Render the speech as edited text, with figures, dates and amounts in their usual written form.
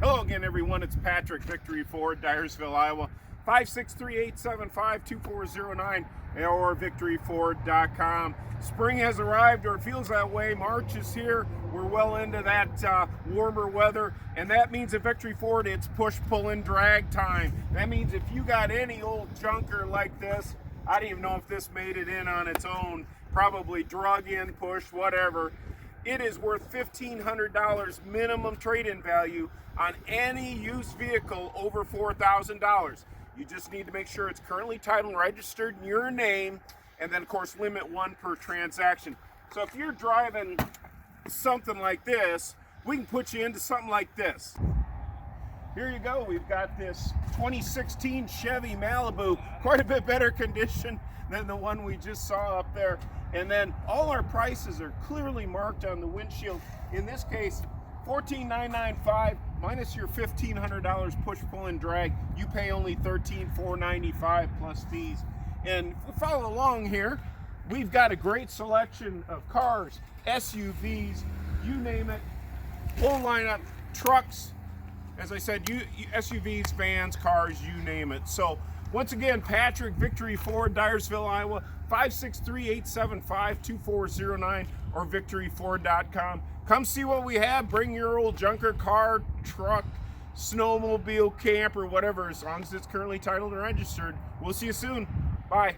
Hello again, everyone. It's Patrick, Victory Ford, Dyersville, Iowa. 563-875-2409 or victoryford.com. Spring has arrived, or it feels that way. March is here. We're well into that warmer weather, and that means at Victory Ford, it's push, pull, and drag time. That means if you got any old junker like this, I don't even know if this made it in on its own, probably drug in, push, whatever. It is worth $1,500 minimum trade-in value on any used vehicle over $4,000. You just need to make sure it's currently titled and registered in your name, and then of course limit one per transaction. So if you're driving something like this, we can put you into something like this. Here you go. We've got this 2016 Chevy Malibu, quite a bit better condition than the one we just saw up there. And then all our prices are clearly marked on the windshield. In this case, $14,995 minus your $1,500 push, pull, and drag. You pay only $13,495 plus fees. And follow along here. We've got a great selection of cars, SUVs, you name it, full lineup, trucks. As I said, SUVs, vans, cars, you name it. So once again, Patrick, Victory Ford, Dyersville, Iowa, 563-875-2409 or victoryford.com. Come see what we have. Bring your old junker car, truck, snowmobile, camper, whatever, as long as it's currently titled and registered. We'll see you soon. Bye.